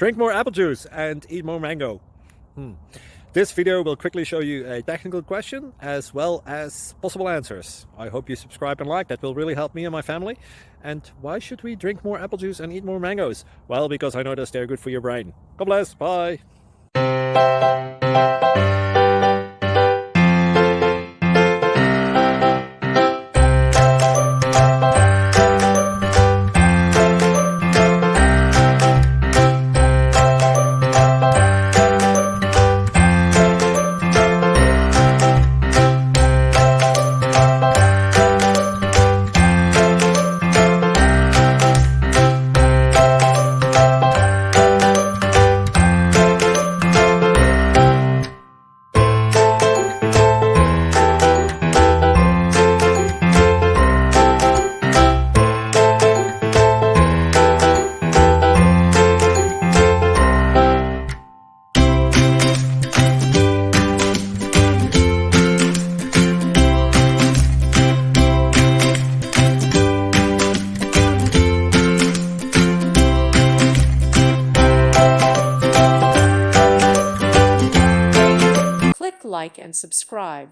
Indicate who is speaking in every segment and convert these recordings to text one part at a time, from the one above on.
Speaker 1: Drink more apple juice and eat more mango. This video will quickly show you a technical question as well as possible answers. I hope you subscribe and like, that will really help me and my family. And why should we drink more apple juice and eat more mangoes? Well, because I noticed they're good for your brain. God bless, bye!
Speaker 2: Like and subscribe.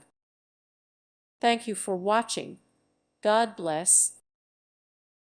Speaker 2: Thank you for watching. God bless.